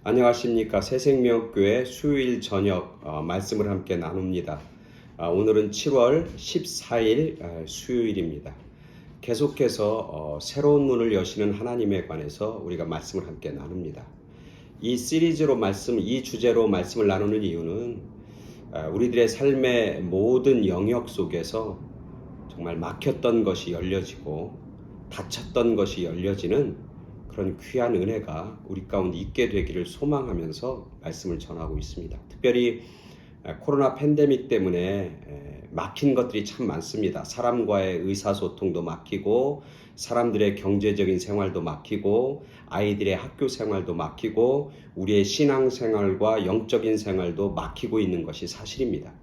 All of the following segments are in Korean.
안녕하십니까. 새생명교회 수요일 저녁 말씀을 함께 나눕니다. 오늘은 7월 14일 수요일입니다. 계속해서 새로운 문을 여시는 하나님에 관해서 우리가 말씀을 함께 나눕니다. 이 시리즈로 이 주제로 말씀을 나누는 이유는 우리들의 삶의 모든 영역 속에서 정말 막혔던 것이 열려지고 닫혔던 것이 열려지는 그런 귀한 은혜가 우리 가운데 있게 되기를 소망하면서 말씀을 전하고 있습니다. 특별히 코로나 팬데믹 때문에 막힌 것들이 참 많습니다. 사람과의 의사소통도 막히고 사람들의 경제적인 생활도 막히고 아이들의 학교 생활도 막히고 우리의 신앙생활과 영적인 생활도 막히고 있는 것이 사실입니다.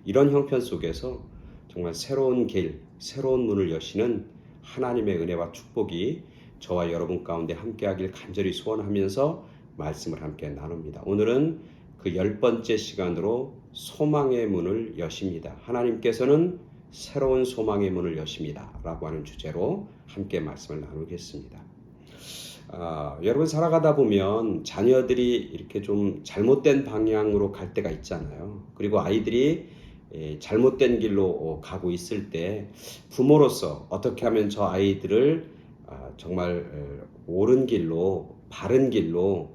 이런 형편 속에서 정말 새로운 길, 새로운 문을 여시는 하나님의 은혜와 축복이 저와 여러분 가운데 함께하길 간절히 소원하면서 말씀을 함께 나눕니다. 오늘은 그 10번째 시간으로 소망의 문을 여십니다. 하나님께서는 새로운 소망의 문을 여십니다. 라고 하는 주제로 함께 말씀을 나누겠습니다. 여러분 살아가다 보면 자녀들이 이렇게 좀 잘못된 방향으로 갈 때가 있잖아요. 그리고 아이들이 잘못된 길로 가고 있을 때 부모로서 어떻게 하면 저 아이들을 정말 옳은 길로, 바른 길로,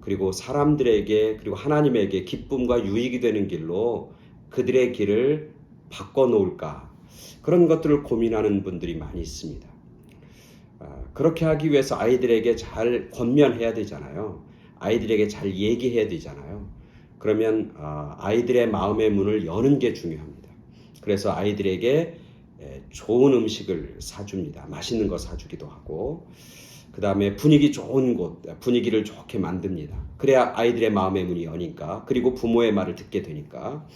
그리고 사람들에게 그리고 하나님에게 기쁨과 유익이 되는 길로 그들의 길을 바꿔놓을까, 그런 것들을 고민하는 분들이 많이 있습니다. 그렇게 하기 위해서 아이들에게 잘 권면해야 되잖아요. 아이들에게 잘 얘기해야 되잖아요. 그러면 아이들의 마음의 문을 여는 게 중요합니다. 그래서 아이들에게 좋은 음식을 사줍니다. 맛있는 거 사주기도 하고, 그 다음에 분위기 좋은 곳, 분위기를 좋게 만듭니다. 그래야 아이들의 마음의 문이 여니까, 그리고 부모의 말을 듣게 되니까,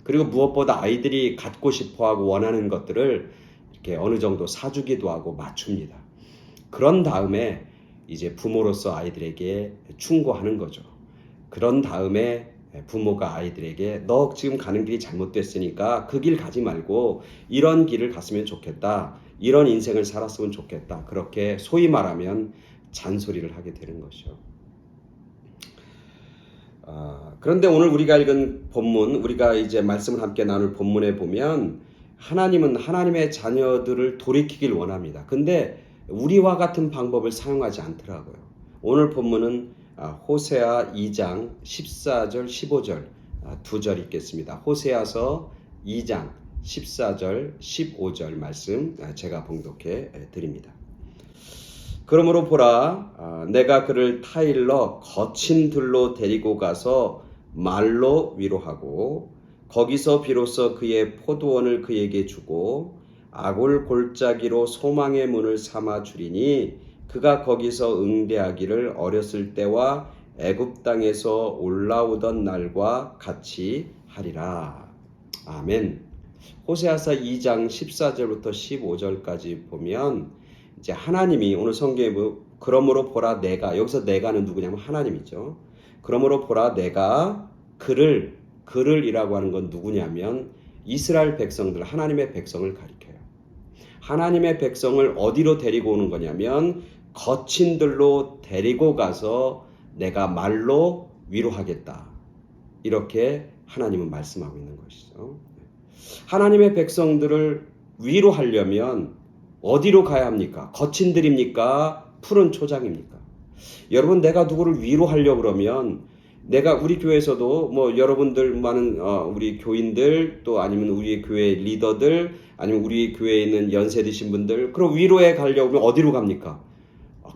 그리고 무엇보다 아이들이 갖고 싶어하고 원하는 것들을 이렇게 어느 정도 사주기도 하고 맞춥니다. 그런 다음에 이제 부모로서 아이들에게 충고하는 거죠. 그런 다음에 부모가 아이들에게 너 지금 가는 길이 잘못됐으니까 그 길 가지 말고 이런 길을 갔으면 좋겠다, 이런 인생을 살았으면 좋겠다, 그렇게 소위 말하면 잔소리를 하게 되는 것이죠. 그런데 오늘 우리가 읽은 본문, 우리가 이제 말씀을 함께 나눌 본문에 보면 하나님은 하나님의 자녀들을 돌이키길 원합니다. 근데 우리와 같은 방법을 사용하지 않더라고요. 오늘 본문은 호세아 2장 14절 15절 두 절 읽겠습니다. 호세아서 2장 14절 15절 말씀 제가 봉독해 드립니다. 그러므로 보라, 내가 그를 타일러 거친 들로 데리고 가서 말로 위로하고 거기서 비로소 그의 포도원을 그에게 주고 아골 골짜기로 소망의 문을 삼아 주리니 그가 거기서 응대하기를 어렸을 때와 애굽 땅에서 올라오던 날과 같이 하리라. 아멘. 호세아서 2장 14절부터 15절까지 보면 이제 하나님이 오늘 성경에 그러므로 보라 내가, 여기서 내가는 누구냐면 하나님이죠. 그러므로 보라 내가 그를이라고 하는 건 누구냐면 이스라엘 백성들, 하나님의 백성을 가리켜요. 하나님의 백성을 어디로 데리고 오는 거냐면 거친 들로 데리고 가서 내가 말로 위로하겠다, 이렇게 하나님은 말씀하고 있는 것이죠. 하나님의 백성들을 위로하려면 어디로 가야 합니까? 거친 들입니까? 푸른 초장입니까? 여러분, 내가 누구를 위로하려고 그러면 내가 우리 교회에서도 여러분들 많은 우리 교인들, 또 아니면 우리 교회 리더들, 아니면 우리 교회에 있는 연세 드신 분들, 그럼 위로해 가려고 하면 어디로 갑니까?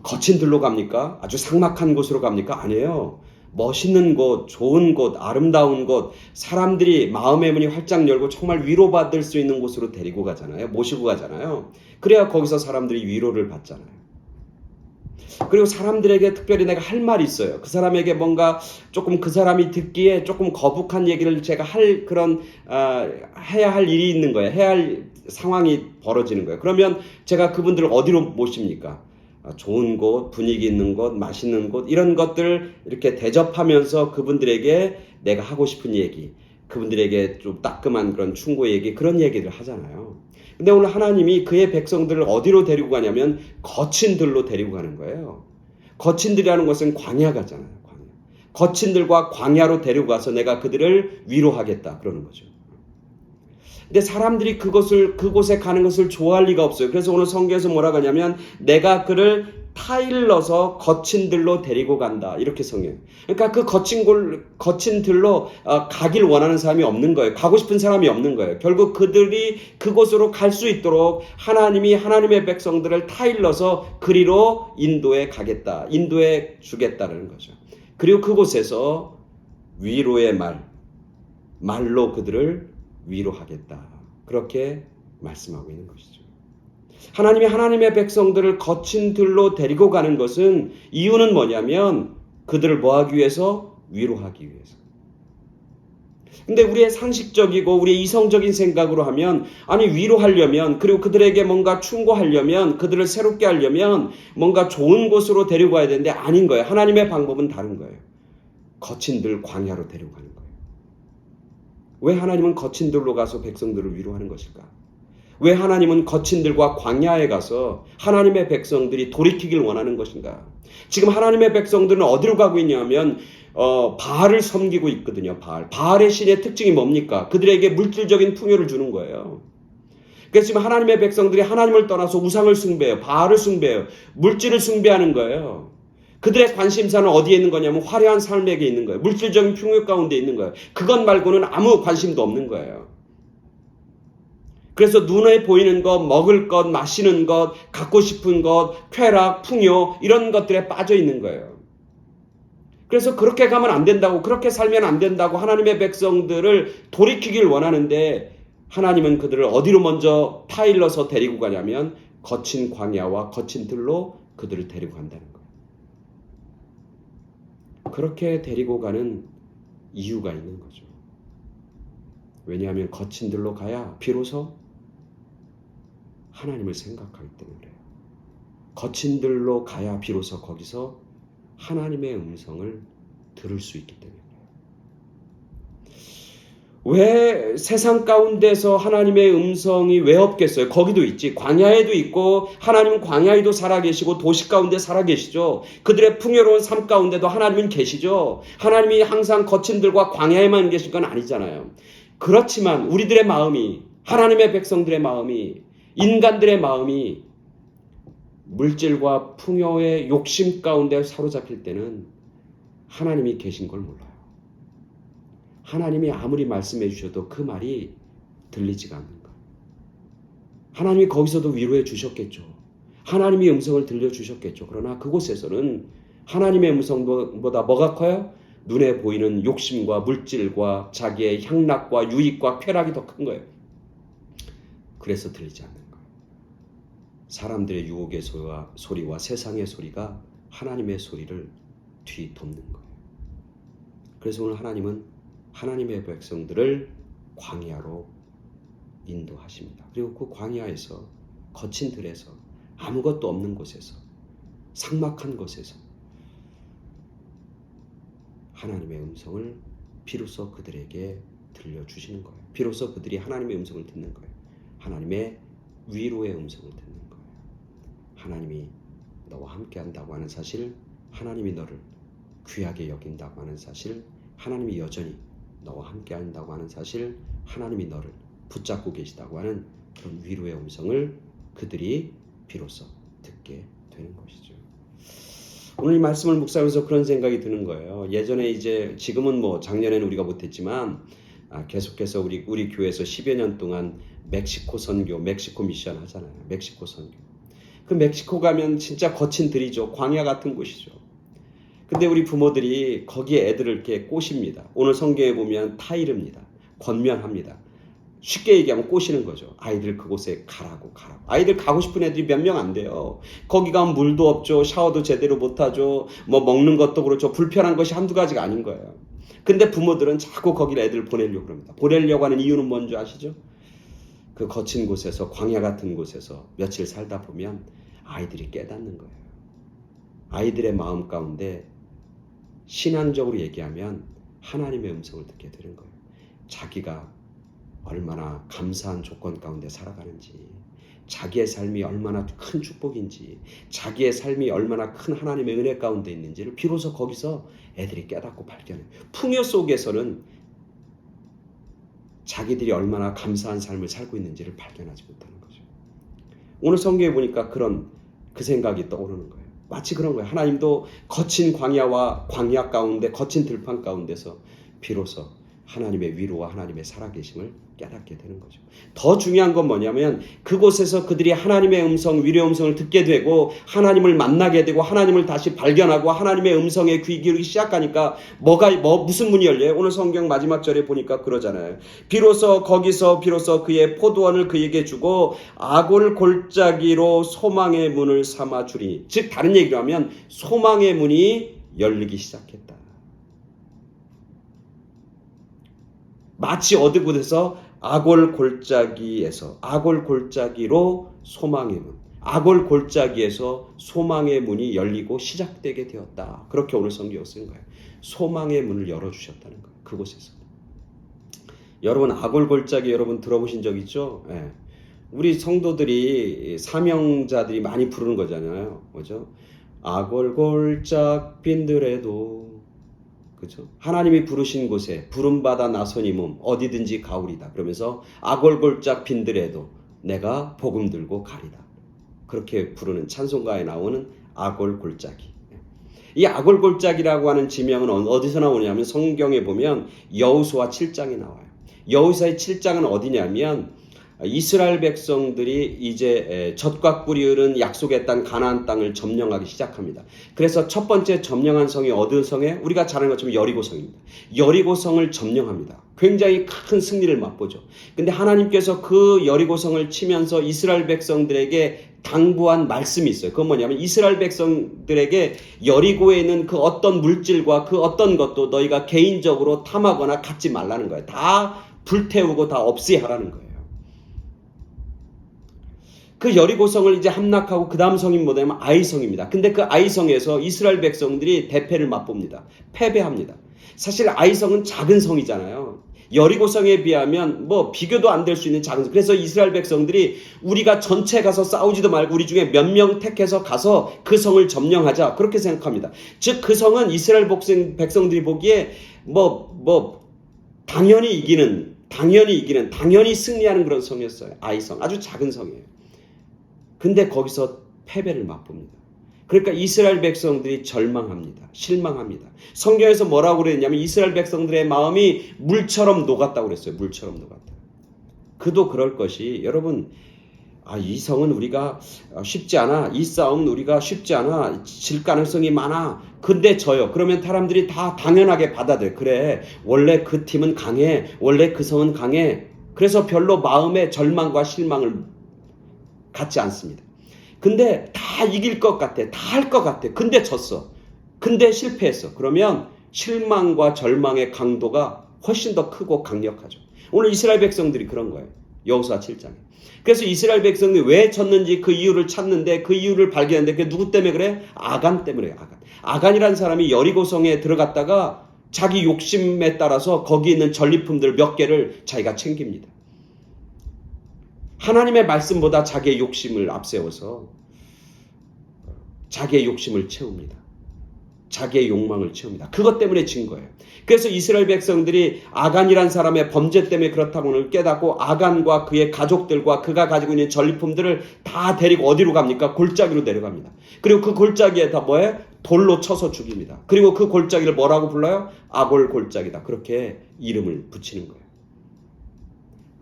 거친 들로 갑니까? 아주 삭막한 곳으로 갑니까? 아니에요. 멋있는 곳, 좋은 곳, 아름다운 곳, 사람들이 마음의 문이 활짝 열고 정말 위로받을 수 있는 곳으로 데리고 가잖아요. 모시고 가잖아요. 그래야 거기서 사람들이 위로를 받잖아요. 그리고 사람들에게 특별히 내가 할 말이 있어요. 그 사람에게 뭔가 조금 그 사람이 듣기에 조금 거북한 얘기를 제가 해야 할 일이 있는 거예요. 해야 할 상황이 벌어지는 거예요. 그러면 제가 그분들을 어디로 모십니까? 좋은 곳, 분위기 있는 곳, 맛있는 곳, 이런 것들 이렇게 대접하면서 그분들에게 내가 하고 싶은 얘기, 그분들에게 좀 따끔한 그런 충고 얘기, 그런 얘기를 하잖아요. 근데 오늘 하나님이 그의 백성들을 어디로 데리고 가냐면 거친 들로 데리고 가는 거예요. 거친 들이라는 것은 광야 같잖아요. 거친들과 광야로 데려가서 내가 그들을 위로하겠다 그러는 거죠. 근데 사람들이 그곳에 가는 것을 좋아할 리가 없어요. 그래서 오늘 성경에서 뭐라고 하냐면 내가 그를 타일러서 거친들로 데리고 간다 이렇게 성경. 그러니까 그 거친들로 가길 원하는 사람이 없는 거예요. 가고 싶은 사람이 없는 거예요. 결국 그들이 그곳으로 갈 수 있도록 하나님이 하나님의 백성들을 타일러서 그리로 인도에 가겠다, 인도에 주겠다는 거죠. 그리고 그곳에서 위로의 말로 그들을 위로하겠다. 그렇게 말씀하고 있는 것이죠. 하나님이 하나님의 백성들을 거친 들로 데리고 가는 것은 이유는 뭐냐면 그들을 뭐하기 위해서? 위로하기 위해서. 근데 우리의 상식적이고 우리의 이성적인 생각으로 하면 아니 위로하려면 그리고 그들에게 뭔가 충고하려면 그들을 새롭게 하려면 뭔가 좋은 곳으로 데리고 가야 되는데 아닌 거예요. 하나님의 방법은 다른 거예요. 거친 들 광야로 데려가는 거예요. 왜 하나님은 거친 들로 가서 백성들을 위로하는 것일까? 왜 하나님은 거친들과 광야에 가서 하나님의 백성들이 돌이키길 원하는 것인가? 지금 하나님의 백성들은 어디로 가고 있냐면 바알을 섬기고 있거든요. 바알의 신의 특징이 뭡니까? 그들에게 물질적인 풍요를 주는 거예요. 그래서 지금 하나님의 백성들이 하나님을 떠나서 우상을 숭배해요. 바알을 숭배해요. 물질을 숭배하는 거예요. 그들의 관심사는 어디에 있는 거냐면 화려한 삶에게 있는 거예요. 물질적인 풍요 가운데 있는 거예요. 그것 말고는 아무 관심도 없는 거예요. 그래서 눈에 보이는 것, 먹을 것, 마시는 것, 갖고 싶은 것, 쾌락, 풍요 이런 것들에 빠져 있는 거예요. 그래서 그렇게 가면 안 된다고, 그렇게 살면 안 된다고 하나님의 백성들을 돌이키길 원하는데 하나님은 그들을 어디로 먼저 타일러서 데리고 가냐면 거친 광야와 거친 들로 그들을 데리고 간다는 거예요. 그렇게 데리고 가는 이유가 있는 거죠. 왜냐하면 거친 들로 가야 비로소 하나님을 생각하기 때문에 그래요. 거친 들로 가야 비로소 거기서 하나님의 음성을 들을 수 있기 때문에 왜 세상 가운데서 하나님의 음성이 왜 없겠어요? 거기도 있지. 광야에도 있고 하나님은 광야에도 살아계시고 도시 가운데 살아계시죠. 그들의 풍요로운 삶 가운데도 하나님은 계시죠. 하나님이 항상 거친들과 광야에만 계신 건 아니잖아요. 그렇지만 우리들의 마음이 하나님의 백성들의 마음이 인간들의 마음이 물질과 풍요의 욕심 가운데 사로잡힐 때는 하나님이 계신 걸 몰라요. 하나님이 아무리 말씀해 주셔도 그 말이 들리지가 않는 거예요. 하나님이 거기서도 위로해 주셨겠죠. 하나님이 음성을 들려주셨겠죠. 그러나 그곳에서는 하나님의 음성보다 뭐가 커요? 눈에 보이는 욕심과 물질과 자기의 향락과 유익과 쾌락이 더 큰 거예요. 그래서 들리지 않는 거예요. 사람들의 유혹의 소리와 세상의 소리가 하나님의 소리를 뒤덮는 거예요. 그래서 오늘 하나님은 하나님의 백성들을 광야로 인도하십니다. 그리고 그 광야에서 거친 들에서 아무것도 없는 곳에서 삭막한 곳에서 하나님의 음성을 비로소 그들에게 들려주시는 거예요. 비로소 그들이 하나님의 음성을 듣는 거예요. 하나님의 위로의 음성을 듣는 거예요. 하나님이 너와 함께 한다고 하는 사실, 하나님이 너를 귀하게 여긴다고 하는 사실, 하나님이 여전히 너와 함께 한다고 하는 사실, 하나님이 너를 붙잡고 계시다고 하는 그런 위로의 음성을 그들이 비로소 듣게 되는 것이죠. 오늘 이 말씀을 묵상하면서 그런 생각이 드는 거예요. 예전에 지금은 작년에는 우리가 못했지만 계속해서 우리 교회에서 10여 년 동안 멕시코 선교, 멕시코 미션 하잖아요. 멕시코 선교. 그 멕시코 가면 진짜 거친 들이죠. 광야 같은 곳이죠. 근데 우리 부모들이 거기에 애들을 이렇게 꼬십니다. 오늘 성경에 보면 타이릅니다. 권면합니다. 쉽게 얘기하면 꼬시는 거죠. 아이들 그곳에 가라고. 아이들 가고 싶은 애들이 몇 명 안 돼요. 거기 가면 물도 없죠. 샤워도 제대로 못하죠. 먹는 것도 그렇죠. 불편한 것이 한두 가지가 아닌 거예요. 근데 부모들은 자꾸 거기를 애들을 보내려고 합니다. 보내려고 하는 이유는 뭔지 아시죠? 그 거친 곳에서, 광야 같은 곳에서 며칠 살다 보면 아이들이 깨닫는 거예요. 아이들의 마음 가운데 신앙적으로 얘기하면 하나님의 음성을 듣게 되는 거예요. 자기가 얼마나 감사한 조건 가운데 살아가는지, 자기의 삶이 얼마나 큰 축복인지, 자기의 삶이 얼마나 큰 하나님의 은혜 가운데 있는지를 비로소 거기서 애들이 깨닫고 발견해요. 풍요 속에서는 자기들이 얼마나 감사한 삶을 살고 있는지를 발견하지 못하는 거죠. 오늘 성경에 보니까 그 생각이 떠오르는 거예요. 마치 그런 거예요. 하나님도 거친 광야 가운데, 거친 들판 가운데서 비로소 하나님의 위로와 하나님의 살아계심을 깨닫게 되는 거죠. 더 중요한 건 뭐냐면 그곳에서 그들이 하나님의 음성, 위로의 음성을 듣게 되고 하나님을 만나게 되고 하나님을 다시 발견하고 하나님의 음성에 귀 기울이기 시작하니까 무슨 문이 열려요? 오늘 성경 마지막 절에 보니까 그러잖아요. 거기서 그의 포도원을 그에게 주고 아골 골짜기로 소망의 문을 삼아 주리니, 즉 다른 얘기로 하면 소망의 문이 열리기 시작했다. 마치 어느 곳에서 아골 골짜기로 소망의 문, 아골 골짜기에서 소망의 문이 열리고 시작되게 되었다. 그렇게 오늘 성경을 쓴 거예요. 소망의 문을 열어주셨다는 거예요. 그곳에서. 여러분, 아골 골짜기 여러분 들어보신 적 있죠? 네. 우리 성도들이 사명자들이 많이 부르는 거잖아요. 그죠? 아골 골짝 빈들에도, 그죠? 하나님이 부르신 곳에 부름받아 나서니 몸 어디든지 가오리다. 그러면서 아골골짝 빈들에도 내가 복음 들고 가리다. 그렇게 부르는 찬송가에 나오는 아골골짜기. 이 아골골짜기라고 하는 지명은 어디서 나오냐면 성경에 보면 여호수아 7장에 나와요. 여호수아 7장은 어디냐면 이스라엘 백성들이 이제 젖과 꿀이 흐른 약속의 땅 가나안 땅을 점령하기 시작합니다. 그래서 첫 번째 점령한 성이 어느 성에? 우리가 잘 아는 것처럼 여리고성입니다. 여리고성을 점령합니다. 굉장히 큰 승리를 맛보죠. 근데 하나님께서 그 여리고성을 치면서 이스라엘 백성들에게 당부한 말씀이 있어요. 그건 뭐냐면 이스라엘 백성들에게 여리고에 있는 그 어떤 물질과 그 어떤 것도 너희가 개인적으로 탐하거나 갖지 말라는 거예요. 다 불태우고 다 없애하라는 거예요. 그 여리고성을 이제 함락하고 그 다음 성이 뭐냐면 아이성입니다. 근데 그 아이성에서 이스라엘 백성들이 대패를 맛봅니다. 패배합니다. 사실 아이성은 작은 성이잖아요. 여리고성에 비하면 비교도 안 될 수 있는 작은 성. 그래서 이스라엘 백성들이 우리가 전체 가서 싸우지도 말고 우리 중에 몇 명 택해서 가서 그 성을 점령하자. 그렇게 생각합니다. 즉 그 성은 이스라엘 백성들이 보기에 당연히 승리하는 그런 성이었어요. 아이성. 아주 작은 성이에요. 근데 거기서 패배를 맛봅니다. 그러니까 이스라엘 백성들이 절망합니다. 실망합니다. 성경에서 뭐라고 그랬냐면 이스라엘 백성들의 마음이 물처럼 녹았다고 그랬어요. 물처럼 녹았다. 그도 그럴 것이, 여러분, 이 성은 우리가 쉽지 않아. 이 싸움은 우리가 쉽지 않아. 질 가능성이 많아. 근데 져요. 그러면 사람들이 다 당연하게 받아들여. 그래, 원래 그 팀은 강해. 원래 그 성은 강해. 그래서 별로 마음의 절망과 실망을 갖지 않습니다. 근데 다 이길 것 같아. 다 할 것 같아. 근데 졌어. 근데 실패했어. 그러면 실망과 절망의 강도가 훨씬 더 크고 강력하죠. 오늘 이스라엘 백성들이 그런 거예요. 여호수아 7장에. 그래서 이스라엘 백성들이 왜 졌는지 그 이유를 찾는데 그 이유를 발견했는데 그게 누구 때문에 그래? 아간 때문에 그래요. 아간이라는 사람이 여리고성에 들어갔다가 자기 욕심에 따라서 거기 있는 전리품들 몇 개를 자기가 챙깁니다. 하나님의 말씀보다 자기의 욕심을 앞세워서 자기의 욕심을 채웁니다. 자기의 욕망을 채웁니다. 그것 때문에 진 거예요. 그래서 이스라엘 백성들이 아간이란 사람의 범죄 때문에 그렇다고는 깨닫고 아간과 그의 가족들과 그가 가지고 있는 전리품들을 다 데리고 어디로 갑니까? 골짜기로 내려갑니다. 그리고 그 골짜기에다 돌로 쳐서 죽입니다. 그리고 그 골짜기를 뭐라고 불러요? 아골 골짜기다. 그렇게 이름을 붙이는 거예요.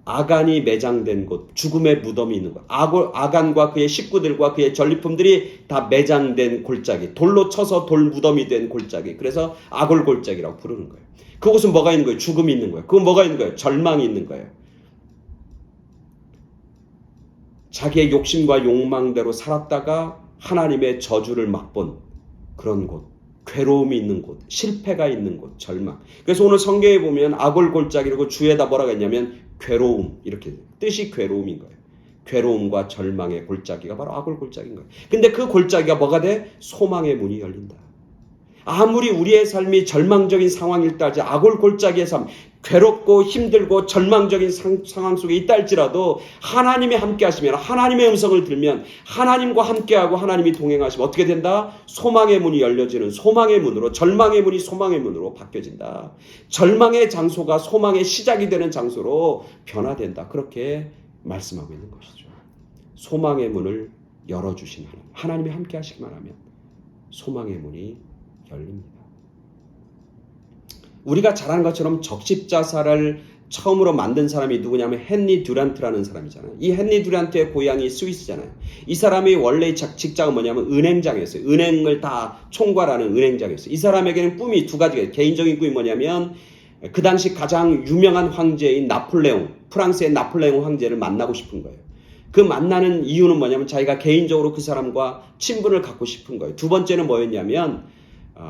아간이 매장된 곳, 죽음의 무덤이 있는 곳, 아간과 그의 식구들과 그의 전리품들이 다 매장된 골짜기, 돌로 쳐서 돌 무덤이 된 골짜기. 그래서 아골 골짜기라고 부르는 거예요. 그곳은 뭐가 있는 거예요? 죽음이 있는 거예요. 그건 뭐가 있는 거예요? 절망이 있는 거예요. 자기의 욕심과 욕망대로 살았다가 하나님의 저주를 맛본 그런 곳, 괴로움이 있는 곳, 실패가 있는 곳, 절망. 그래서 오늘 성경에 보면 아골 골짜기라고 주에다 뭐라고 했냐면 괴로움, 이렇게 뜻이 괴로움인 거예요. 괴로움과 절망의 골짜기가 바로 아골 골짜기인 거예요. 근데 그 골짜기가 뭐가 돼? 소망의 문이 열린다. 아무리 우리의 삶이 절망적인 상황일 때 할지라도, 아골골짜기의 삶, 괴롭고 힘들고 절망적인 상황 속에 있다 할지라도 하나님이 함께 하시면, 하나님의 음성을 들으면, 하나님과 함께하고 하나님이 동행하시면 어떻게 된다? 소망의 문이 열려지는, 소망의 문으로, 절망의 문이 소망의 문으로 바뀌어진다. 절망의 장소가 소망의 시작이 되는 장소로 변화된다. 그렇게 말씀하고 있는 것이죠. 소망의 문을 열어주신 하나님, 하나님이 함께 하시기만 하면 소망의 문이 열립니다. 우리가 잘 아는 것처럼 적십자사를 처음으로 만든 사람이 누구냐면 헨리 듀란트라는 사람이잖아요. 이 헨리 듀란트의 고향이 스위스잖아요. 이 사람이 원래 직장은 뭐냐면 은행장이었어요. 은행을 다 총괄하는 은행장이었어요. 이 사람에게는 꿈이 두 가지가 있어요. 개인적인 꿈이 뭐냐면 그 당시 가장 유명한 황제인 나폴레옹, 프랑스의 나폴레옹 황제를 만나고 싶은 거예요. 그 만나는 이유는 뭐냐면 자기가 개인적으로 그 사람과 친분을 갖고 싶은 거예요. 두 번째는 뭐였냐면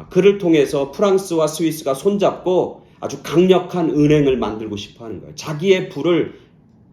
그를 통해서 프랑스와 스위스가 손잡고 아주 강력한 은행을 만들고 싶어 하는 거예요. 자기의 부를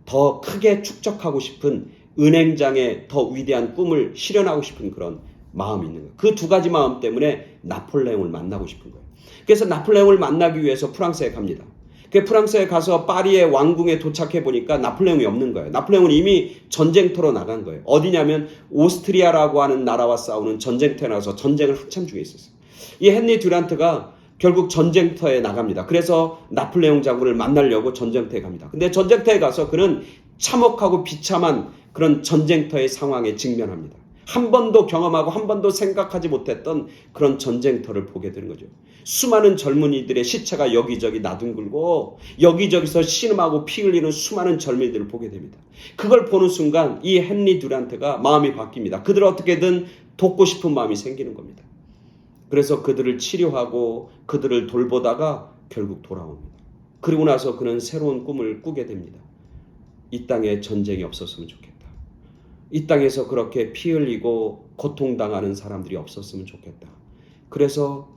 더 크게 축적하고 싶은, 은행장의 더 위대한 꿈을 실현하고 싶은 그런 마음이 있는 거예요. 그 두 가지 마음 때문에 나폴레옹을 만나고 싶은 거예요. 그래서 나폴레옹을 만나기 위해서 프랑스에 갑니다. 그 프랑스에 가서 파리의 왕궁에 도착해 보니까 나폴레옹이 없는 거예요. 나폴레옹은 이미 전쟁터로 나간 거예요. 어디냐면 오스트리아라고 하는 나라와 싸우는 전쟁터에 나가서 전쟁을 한참 중에 있었어요. 이 헨리 듀란트가 결국 전쟁터에 나갑니다. 그래서 나폴레옹 장군을 만나려고 전쟁터에 갑니다. 근데 전쟁터에 가서 그는 참혹하고 비참한 그런 전쟁터의 상황에 직면합니다. 한 번도 경험하고 한 번도 생각하지 못했던 그런 전쟁터를 보게 되는 거죠. 수많은 젊은이들의 시체가 여기저기 나둥글고 여기저기서 신음하고 피 흘리는 수많은 젊은이들을 보게 됩니다. 그걸 보는 순간 이 헨리 듀란트가 마음이 바뀝니다. 그들을 어떻게든 돕고 싶은 마음이 생기는 겁니다. 그래서 그들을 치료하고 그들을 돌보다가 결국 돌아옵니다. 그리고 나서 그는 새로운 꿈을 꾸게 됩니다. 이 땅에 전쟁이 없었으면 좋겠다. 이 땅에서 그렇게 피 흘리고 고통당하는 사람들이 없었으면 좋겠다. 그래서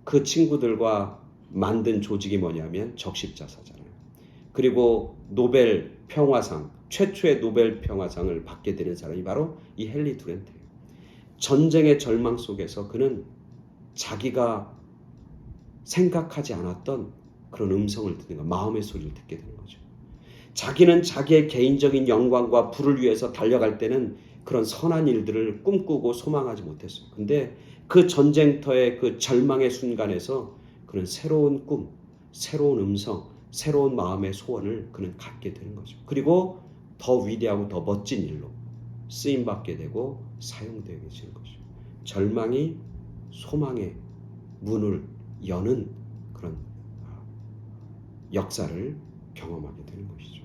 그 친구들과 만든 조직이 뭐냐면 적십자사잖아요. 그리고 노벨 평화상, 최초의 노벨 평화상을 받게 되는 사람이 바로 이 헨리 듀란트예요. 전쟁의 절망 속에서 그는 자기가 생각하지 않았던 그런 음성을 듣는 거, 마음의 소리를 듣게 되는 거죠. 자기는 자기의 개인적인 영광과 부를 위해서 달려갈 때는 그런 선한 일들을 꿈꾸고 소망하지 못했어요. 근데 그 전쟁터의 그 절망의 순간에서 그는 새로운 꿈, 새로운 음성, 새로운 마음의 소원을 그는 갖게 되는 거죠. 그리고 더 위대하고 더 멋진 일로 쓰임받게 되고 사용되게 되는 거죠. 절망이 소망의 문을 여는 그런 역사를 경험하게 되는 것이죠.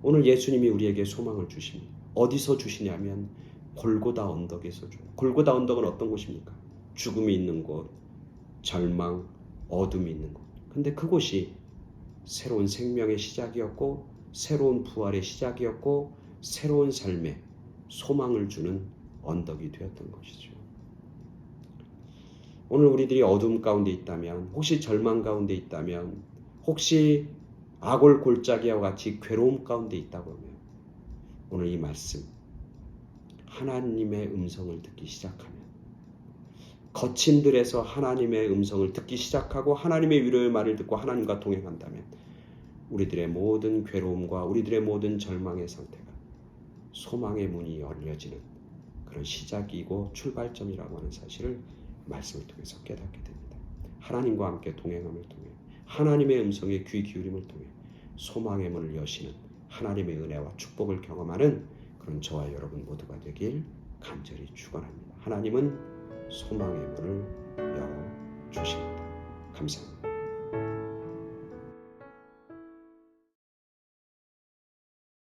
오늘 예수님이 우리에게 소망을 주십니다. 어디서 주시냐면 골고다 언덕에서 줘요. 골고다 언덕은 어떤 곳입니까? 죽음이 있는 곳, 절망, 어둠이 있는 곳. 근데 그곳이 새로운 생명의 시작이었고, 새로운 부활의 시작이었고, 새로운 삶에 소망을 주는 언덕이 되었던 것이죠. 오늘 우리들이 어둠 가운데 있다면, 혹시 절망 가운데 있다면, 혹시 아골골짜기와 같이 괴로움 가운데 있다고 하면 오늘 이 말씀, 하나님의 음성을 듣기 시작하면, 거친 들에서 하나님의 음성을 듣기 시작하고 하나님의 위로의 말을 듣고 하나님과 동행한다면 우리들의 모든 괴로움과 우리들의 모든 절망의 상태가 소망의 문이 열려지는 그런 시작이고 출발점이라고 하는 사실을 말씀을 통해서 깨닫게 됩니다. 하나님과 함께 동행함을 통해, 하나님의 음성에 귀 기울임을 통해 소망의 문을 여시는 하나님의 은혜와 축복을 경험하는 그런 저와 여러분 모두가 되길 간절히 축원합니다. 하나님은 소망의 문을 열어주십니다. 감사합니다.